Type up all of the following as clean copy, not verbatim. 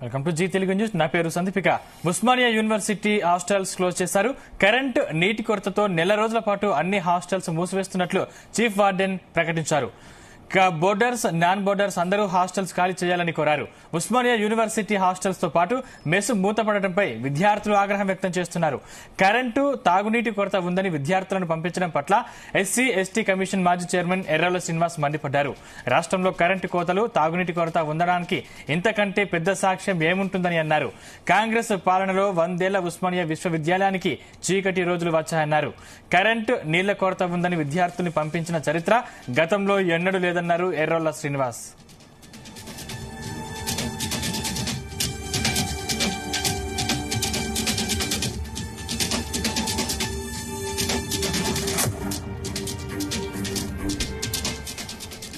Welcome to Zee Telugu news. నా పేరు Sandeepika. Osmania university hostels close చేశారు. కరెంట్ నీటి కొరతతో నెల రోజుల పాటు అన్ని హాస్టల్స్ మూసివేస్తున్నట్లు చీఫ్ వార్డెన్ ప్రకటించారు. బోర్డర్స్, నాన్ బోర్డర్స్ అందరూ హాస్టల్స్ ఖాళీ చేయాలని కోరారు. ఉస్మానియా యూనివర్సిటీ హాస్టల్స్ తో పాటు మెస్ మూతపడటంపై విద్యార్థులు ఆగ్రహం వ్యక్తం చేస్తున్నారు. కరెంటు, తాగునీటి కొరత ఉందని విద్యార్థులను పంపించడం పట్ల ఎస్సీ ఎస్టీ కమిషన్ మాజీ చైర్మన్ ఎర్రల శ్రీనివాస్ మండిపడ్డారు. రాష్ట్రంలో కరెంటు కోతలు, తాగునీటి కొరత ఉండడానికి ఇంతకంటే పెద్ద సాక్ష్యం ఏముంటుందని అన్నారు. కాంగ్రెస్ పాలనలో 100 ఏళ్ల ఉస్మానియా విశ్వవిద్యాలయానికి చీకటి రోజులు వచ్చాయన్నారు. కరెంటు, నీళ్ల కొరత ఉందని విద్యార్థుల్ని పంపించిన చరిత్ర గతంలో ఎన్నడూ లేదన్నారు ఎర్రల శ్రీనివాస్.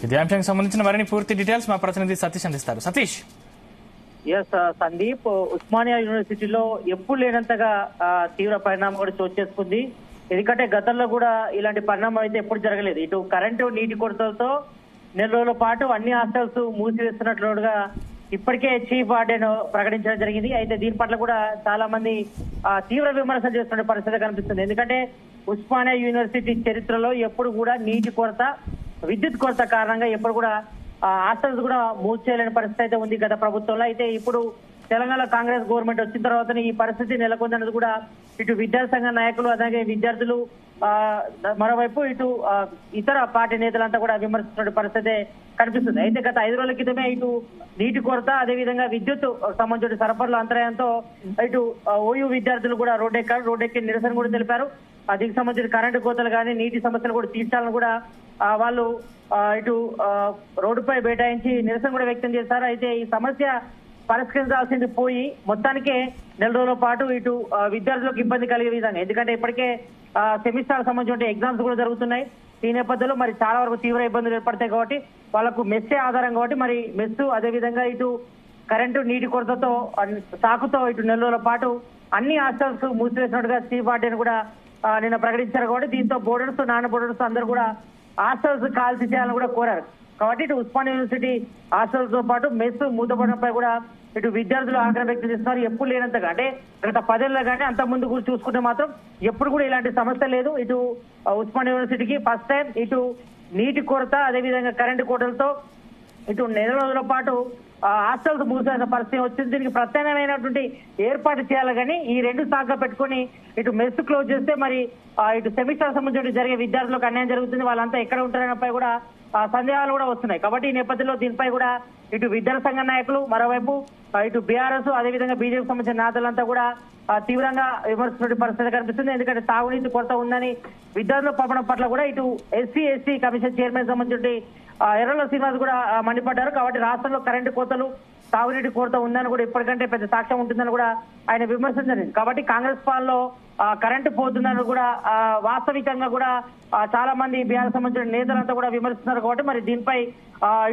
ఇదే అంశానికి సంబంధించిన మరిన్ని పూర్తి డీటెయిల్స్ మా ప్రతినిధి సతీష్ అందిస్తారు. సతీష్. సందీప్, ఉస్మానియా యూనివర్సిటీలో ఎప్పుడు లేనంతగా తీవ్ర పరిణామం కూడా చోటు చేసుకుంది. ఎందుకంటే గతంలో కూడా ఇలాంటి పరిణామం అయితే ఎప్పుడు జరగలేదు. ఇటు కరెంటు, నీటి కొరతలతో నెల రోజుల పాటు అన్ని హాస్టల్స్ మూసివేస్తున్నట్లుగా ఇప్పటికే చీఫ్ వార్డెన్ ప్రకటించడం జరిగింది. అయితే దీని పట్ల కూడా చాలా మంది తీవ్ర విమర్శలు చేస్తున్న పరిస్థితి కనిపిస్తుంది. ఎందుకంటే ఉస్మానియా యూనివర్సిటీ చరిత్రలో ఎప్పుడు కూడా నీటి కొరత, విద్యుత్ కొరత కారణంగా ఎప్పుడు కూడా హాస్టల్స్ కూడా మూసేయలేని పరిస్థితి అయితే ఉంది గత ప్రభుత్వంలో. అయితే ఇప్పుడు తెలంగాణ కాంగ్రెస్ గవర్నమెంట్ వచ్చిన తర్వాతనే ఈ పరిస్థితి నెలకొందన్నది కూడా ఇటు విద్యార్థి సంఘ నాయకులు, అలాగే విద్యార్థులు, మరోవైపు ఇటు ఇతర పార్టీ నేతలంతా కూడా విమర్శిస్తున్న పరిస్థితి కనిపిస్తుంది. అయితే గత 5 రోజుల క్రితమే ఇటు నీటి కొరత, అదేవిధంగా విద్యుత్ సంబంధించిన సరఫరాల అంతరాయంతో ఇటు ఓయూ విద్యార్థులు కూడా రోడ్డెక్కి నిరసన కూడా తెలిపారు. దీనికి సంబంధించిన కరెంటు కోతలు కానీ, నీటి సమస్యలు కూడా తీర్చాలని కూడా వాళ్ళు ఇటు రోడ్డుపై బైఠాయించి నిరసన కూడా వ్యక్తం చేశారు. అయితే ఈ సమస్య పరిష్కరించాల్సింది పోయి మొత్తానికే నెల రోజుల పాటు ఇటు విద్యార్థులకు ఇబ్బంది కలిగే విధంగా, ఎందుకంటే ఇప్పటికే సెమిస్టర్ సంబంధించిన ఎగ్జామ్స్ కూడా జరుగుతున్నాయి. ఈ నేపథ్యంలో మరి చాలా వరకు తీవ్ర ఇబ్బందులు ఏర్పడతాయి కాబట్టి వాళ్ళకు మెస్సే ఆధారం కాబట్టి మరి మెస్సు, అదేవిధంగా ఇటు కరెంటు, నీటి కొరతతో సాకుతో ఇటు నెల రోజుల పాటు అన్ని హాస్టల్స్ మూసివేసినట్టుగా చీఫ్ వార్డెన్ కూడా నిన్న ప్రకటించారు. కాబట్టి దీంతో బోర్డర్స్, నాన్ బోర్డర్స్ అందరూ కూడా హాస్టల్స్ ఖాళీ చేయాలని కూడా కోరారు. కాబట్టి ఇటు ఉస్మానియా యూనివర్సిటీ హాస్టల్స్ తో పాటు మెస్ మూతపడడంపై కూడా ఇటు విద్యార్థులు ఆగ్రహం వ్యక్తం చేస్తున్నారు. ఎప్పుడు లేనంతగా, అంటే గత 10 ఏళ్ళ కానీ అంత ముందు కూడా చూసుకుంటే మాత్రం ఎప్పుడు కూడా ఇలాంటి సమస్య లేదు. ఇటు ఉస్మానియా యూనివర్సిటీకి ఫస్ట్ టైం ఇటు నీటి కొరత, అదేవిధంగా కరెంటు కోతలతో ఇటు నెల రోజుల పాటు హాస్టల్స్ మూసేసిన పరిస్థితి వచ్చింది. దీనికి ప్రత్యామ్నాయమైనటువంటి ఏర్పాటు చేయాలి కానీ ఈ రెండు సాగా పెట్టుకుని ఇటు మెస్ క్లోజ్ చేస్తే మరి ఇటు సెమిస్టర్ సంబంధించి జరిగే విద్యార్థులకు అన్యాయం జరుగుతుంది. వాళ్ళంతా ఎక్కడ ఉంటారనేపై కూడా సందేహాలు కూడా వస్తున్నాయి. కాబట్టి ఈ నేపథ్యంలో దీనిపై కూడా ఇటు విద్యార్థి సంఘ నాయకులు, మరోవైపు ఇటు బీఆర్ఎస్, అదేవిధంగా బీజేపీ సంబంధించిన నేతలంతా కూడా తీవ్రంగా విమర్శించిన పరిస్థితి కనిపిస్తుంది. ఎందుకంటే తాగునీటి కొరత ఉందని విద్యార్థుల పంపడం పట్ల కూడా ఇటు ఎస్సీ ఎస్టీ కమిషన్ చైర్మన్ సంబంధించి ఎర్రల శ్రీనివాస్ కూడా మండిపడ్డారు. కాబట్టి రాష్ట్రంలో కరెంటు కోతలు, తాగునీటి కొరత ఉందని కూడా ఇప్పటికంటే పెద్ద సాక్ష్యం ఉంటుందని కూడా ఆయన విమర్శించారు. కాబట్టి కాంగ్రెస్ పాలనలో కరెంటు పోతుందని కూడా వాస్తవికంగా కూడా చాలా మంది బీఆర్ సంబంధించిన నేతలంతా కూడా విమర్శిస్తున్నారు. కాబట్టి మరి దీనిపై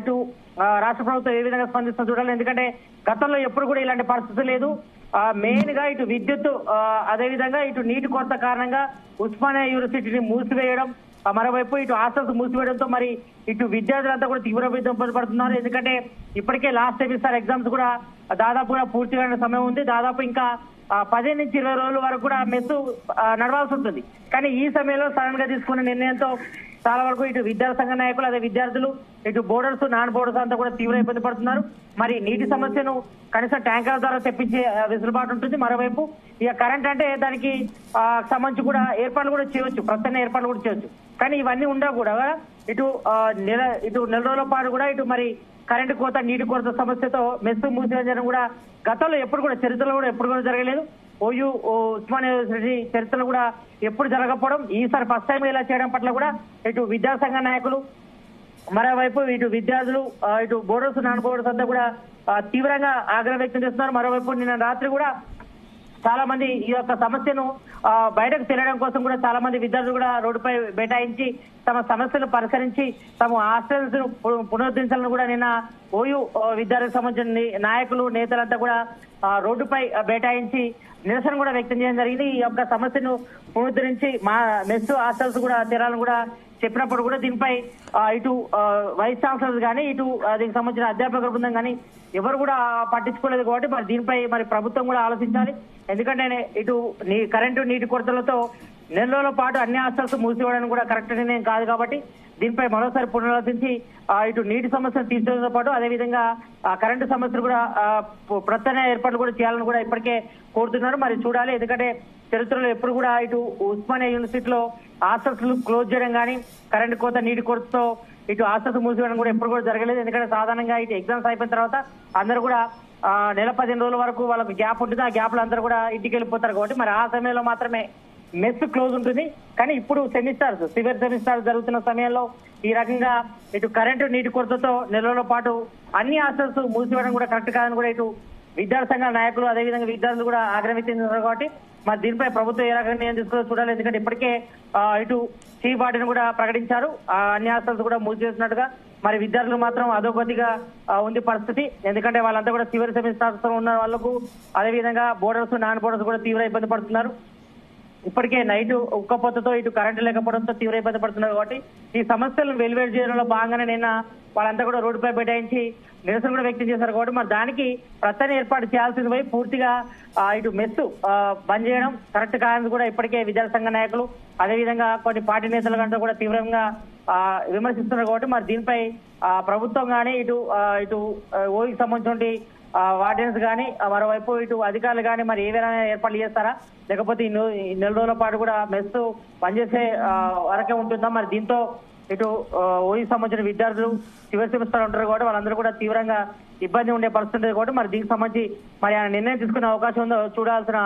ఇటు రాష్ట్ర ప్రభుత్వం ఏ విధంగా స్పందిస్తుందో చూడాలి. ఎందుకంటే గతంలో ఎప్పుడు కూడా ఇలాంటి పరిస్థితి లేదు. మెయిన్ గా ఇటు విద్యుత్, అదేవిధంగా ఇటు నీటి కొరత కారణంగా ఉస్మానియా యూనివర్సిటీని మూసివేయడం, మరోవైపు ఇటు హాస్టల్స్ మూసివేయడంతో మరి ఇటు విద్యార్థులంతా కూడా తీవ్ర ఇబ్బంది పడుతున్నారు. ఎందుకంటే ఇప్పటికే లాస్ట్ సెమిస్టర్ ఎగ్జామ్స్ కూడా దాదాపుగా పూర్తిగా సమయం ఉంది. దాదాపు ఇంకా 15 నుంచి 20 రోజుల వరకు కూడా మెస్సు నడవాల్సి ఉంటుంది. కానీ ఈ సమయంలో సడన్ గా తీసుకున్న నిర్ణయంతో చాలా వరకు ఇటు విద్యార్థి సంఘ నాయకులు, అదే విద్యార్థులు, ఇటు బోర్డర్స్, నాన్ బోర్డర్స్ అంతా కూడా తీవ్ర ఇబ్బంది పడుతున్నారు. మరి నీటి సమస్యను కనీసం ట్యాంకర్ల ద్వారా తెప్పించే వెసులుబాటు ఉంటుంది. మరోవైపు ఇక కరెంట్ అంటే దానికి సంబంధించి కూడా ఏర్పాట్లు కూడా చేయవచ్చు, ప్రత్యేక ఏర్పాట్లు కూడా చేయవచ్చు. కానీ ఇవన్నీ ఉండవు కూడా ఇటు నెల రోజుల పాటు కూడా ఇటు మరి కరెంటు కోత, నీటి కొరత సమస్యతో మెస్సు మూసివేయడం కూడా గతంలో ఎప్పుడు కూడా చరిత్రలో కూడా ఎప్పుడు కూడా జరగలేదు. ఓయూ ఉస్మానియా యూనివర్సిటీ చరిత్రలో కూడా ఎప్పుడు జరగకపోవడం, ఈసారి ఫస్ట్ టైం ఇలా చేయడం పట్ల కూడా ఇటు విద్యార్థి సంఘ నాయకులు, మరోవైపు ఇటు విద్యార్థులు, ఇటు బోర్డర్స్, నాన్ బోర్డర్స్ అంతా కూడా తీవ్రంగా ఆగ్రహం వ్యక్తం చేస్తున్నారు. మరోవైపు నిన్న రాత్రి కూడా చాలా మంది ఈ యొక్క సమస్యను బయటకు తెలియడం కోసం కూడా చాలా మంది విద్యార్థులు కూడా రోడ్డుపై బైఠాయించి తమ సమస్యలు పరిష్కరించి తమ హాస్టల్స్ పునరుద్ధరించాలని కూడా నిన్న ఓయూ విద్యార్థులకు సంబంధించిన నాయకులు, నేతలంతా కూడా రోడ్డుపై బైఠాయించి నిరసన కూడా వ్యక్తం చేయడం జరిగింది. ఈ యొక్క సమస్యను పునరుద్ధరించి మా మెస్ హాస్టల్స్ కూడా తెరాలను కూడా చెప్పినప్పుడు కూడా దీనిపై ఇటు వైస్ ఛాన్సలర్స్ కానీ ఇటు దీనికి సంబంధించిన అధ్యాపక బృందం కానీ ఎవరు కూడా పట్టించుకోలేదు కాబట్టి మరి దీనిపై మరి ప్రభుత్వం కూడా ఆలోచించాలి. ఎందుకంటే ఇటు కరెంటు నీటి కొరతలతో నెల రోజుల పాటు అన్ని హాస్టల్స్ మూసివేయడానికి కూడా కరెక్ట్ నిర్ణయం కాదు కాబట్టి దీనిపై మరోసారి పునరాలోచించి ఇటు నీటి సమస్యను తీర్చడంతో పాటు అదేవిధంగా కరెంటు సమస్యలు కూడా ప్రత్యామ్నాయ ఏర్పాట్లు కూడా చేయాలని కూడా ఇప్పటికే కోరుతున్నారు. మరి చూడాలి, ఎందుకంటే చరిత్రలో ఎప్పుడు కూడా ఇటు ఉస్మానియా యూనివర్సిటీలో హాస్టల్స్ క్లోజ్ చేయడం కానీ కరెంటు కోత నీటి కొరతతో ఇటు హాస్టల్స్ మూసివేయడం కూడా ఎప్పుడు కూడా జరగలేదు. ఎందుకంటే సాధారణంగా ఇటు ఎగ్జామ్స్ అయిపోయిన తర్వాత అందరూ కూడా నెల 15 రోజుల వరకు వాళ్ళకు గ్యాప్ ఉంటుంది. ఆ గ్యాప్ లో అందరూ కూడా ఇంటికి వెళ్ళిపోతారు కాబట్టి మరి ఆ సమయంలో మాత్రమే మెస్ క్లోజ్ ఉంటుంది. కానీ ఇప్పుడు సివియర్ సెమిస్టర్స్ జరుగుతున్న సమయంలో ఈ రకంగా ఇటు కరెంటు నీటి కొరతతో నెల రోజుల పాటు అన్ని హాస్టల్స్ మూసివేయడం కూడా కరెక్ట్ కాదని కూడా ఇటు విద్యార్థి సంఘాల నాయకులు అదేవిధంగా విద్యార్థులు కూడా ఆగ్రహించారు కాబట్టి మరి దీనిపై ప్రభుత్వం ఏ రకంగా నిర్ణయం తీసుకుందో చూడాలి. ఎందుకంటే ఇప్పటికే ఇటు చీఫ్ వార్డెన్ కూడా ప్రకటించారు అన్ని హాస్టల్స్ కూడా మూసివేసినట్టుగా. మరి విద్యార్థులు మాత్రం అధోగతిగా ఉంది పరిస్థితి. ఎందుకంటే వాళ్ళంతా కూడా సివియర్ సెమిస్టర్స్ ఉన్న వాళ్ళకు అదేవిధంగా బోర్డర్స్ నాన్ బోర్డర్స్ కూడా తీవ్ర ఇబ్బంది పడుతున్నారు. ఇప్పటికే నైట్ ఉక్కపోతతో ఇటు కరెంటు లేకపోవడంతో తీవ్ర ఇబ్బంది పడుతున్నారు కాబట్టి ఈ సమస్యలను వెలివేరు చేయడంలో భాగంగానే నిన్న వాళ్ళంతా కూడా రోడ్డుపై బైఠాయించి నిరసన కూడా వ్యక్తం చేశారు కాబట్టి మరి దానికి ప్రత్యేక ఏర్పాటు చేయాల్సింది పోయి పూర్తిగా ఇటు మెస్ బంద్ చేయడం కరెక్ట్ కాదని కూడా ఇప్పటికే విద్యార్థి సంఘ నాయకులు అదేవిధంగా కొన్ని పార్టీ నేతల కంటే కూడా తీవ్రంగా విమర్శిస్తున్నారు కాబట్టి మరి దీనిపై ప్రభుత్వం కానీ ఇటు ఓయికి సంబంధించిన వార్డెన్స్ కానీ మరోవైపు ఇటు అధికారులు కానీ మరి ఏవైనా ఏర్పాట్లు చేస్తారా లేకపోతే ఈ నెల రోజుల పాటు కూడా మెస్ పనిచేసే వరకే ఉంటుందా? మరి దీంతో ఇటు ఓయికి సంబంధించిన విద్యార్థులు చివరి సెమిస్టర్ ఉంటారు కాబట్టి వాళ్ళందరూ కూడా తీవ్రంగా ఇబ్బంది ఉండే పరిస్థితి ఉంటుంది కాబట్టి మరి దీనికి సంబంధించి మరి ఆయన నిర్ణయం తీసుకునే అవకాశం ఉందో చూడాల్సిన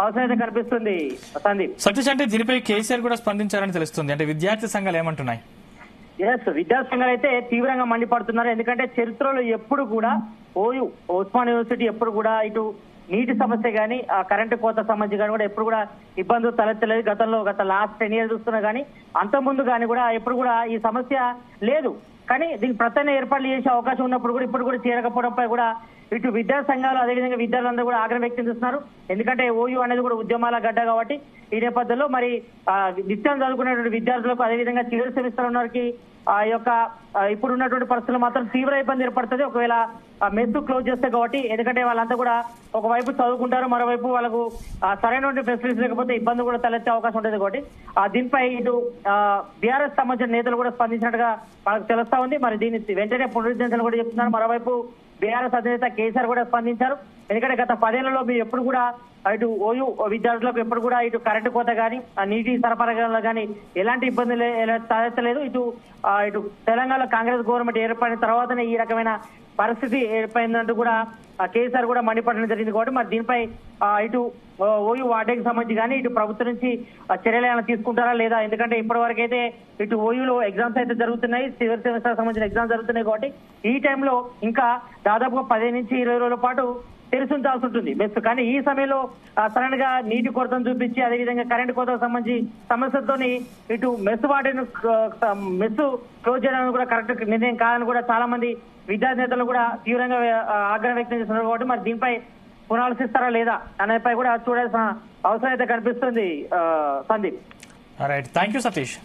అవసరం అయితే కనిపిస్తుంది. సందీప్, సతీష్, అంటే దీనిపై కేసీఆర్ కూడా స్పందించారని తెలుస్తుంది. అంటే విద్యార్థి సంఘాలు ఏమంటున్నాయి? విద్యార్థి సంఘాలు అయితే తీవ్రంగా మండిపడుతున్నారు. ఎందుకంటే చరిత్రలో ఎప్పుడు కూడా ఉస్మానియా యూనివర్సిటీ ఎప్పుడు కూడా ఇటు నీటి సమస్య కానీ కరెంటు కోత సంబంధించి కానీ కూడా ఎప్పుడు కూడా ఇబ్బందులు తలెత్తలేదు. గత లాస్ట్ 10 years చూస్తున్నా కానీ అంతకుముందు కానీ కూడా ఎప్పుడు కూడా ఈ సమస్య లేదు. కానీ దీనికి ప్రత్యేక ఏర్పాట్లు చేసే అవకాశం ఉన్నప్పుడు కూడా ఇప్పుడు కూడా చేరకపోవడంపై కూడా ఇటు విద్యార్థి సంఘాలు అదేవిధంగా విద్యార్థులందరూ కూడా ఆగ్రహం వ్యక్తం చేస్తున్నారు. ఎందుకంటే ఓయూ అనేది కూడా ఉద్యమాల గడ్డ కాబట్టి ఈ నేపథ్యంలో మరి నిత్యం చదువుకునేటువంటి విద్యార్థులకు అదేవిధంగా చివరి సెమిస్టర్ ఉన్న వారికి ఆ యొక్క ఇప్పుడున్నటువంటి పరిస్థితులు మాత్రం తీవ్ర ఇబ్బంది ఏర్పడుతుంది ఒకవేళ మెస్ క్లోజ్ చేస్తే కాబట్టి. ఎందుకంటే వాళ్ళంతా కూడా ఒకవైపు చదువుకుంటారు, మరోవైపు వాళ్ళకు సరైనటువంటి ఫెసిలిటీస్ లేకపోతే ఇబ్బంది కూడా తలెత్తే అవకాశం ఉంటుంది కాబట్టి దీనిపై ఇటు బీఆర్ఎస్ సంబంధించిన నేతలు కూడా స్పందించినట్టుగా వాళ్ళకి తెలుస్తా ఉంది. మరి దీన్ని వెంటనే పునరుద్ధరించాలని కూడా చెప్తున్నారు. మరోవైపు బీఆర్ఎస్ అధినేత కేసీఆర్ కూడా స్పందించారు. ఎందుకంటే గత 10 ఏళ్లలో మీరు ఎప్పుడు కూడా ఇటు ఓయూ విద్యార్థులకు ఎప్పుడు కూడా ఇటు కరెంటు కోత కానీ నీటి సరఫరా కానీ ఎలాంటి ఇబ్బందులు తలెత్తలేదు. ఇటు తెలంగాణలో కాంగ్రెస్ గవర్నమెంట్ ఏర్పడిన తర్వాతనే ఈ రకమైన పరిస్థితి ఏర్పడిందంటూ కూడా కేసీఆర్ కూడా మండిపడడం జరిగింది కాబట్టి మరి దీనిపై ఇటు ఓయూ వార్డెన్కి సంబంధించి కానీ ఇటు ప్రభుత్వం నుంచి చర్యలు ఏమైనా తీసుకుంటారా లేదా? ఎందుకంటే ఇప్పటి వరకు అయితే ఇటు ఓయూలో ఎగ్జామ్స్ అయితే జరుగుతున్నాయి, సివిల్ సెమిస్టర్ సంబంధించిన ఎగ్జామ్స్ జరుగుతున్నాయి కాబట్టి ఈ టైంలో ఇంకా దాదాపుగా 15 నుంచి 20 రోజుల పాటు తెరిచి ఉంచాల్సి ఉంటుంది మెస్. కానీ ఈ సమయంలో సడన్ గా నీటి కొరతను చూపించి అదేవిధంగా కరెంటు కోతకు సంబంధించి సమస్యలతోని ఇటు మెస్ వాటిని మెస్ క్లోజ్ చేయడానికి కూడా కరెక్ట్ నిర్ణయం కాదని కూడా చాలా మంది విద్యార్థి నేతలు కూడా తీవ్రంగా ఆగ్రహం వ్యక్తం చేస్తున్నారు కాబట్టి మరి దీనిపై పునరాలోచిస్తారా లేదా అనేపై కూడా చూడాల్సిన అవసరం అయితే కనిపిస్తుంది. Sandeep, right, thank you Satish.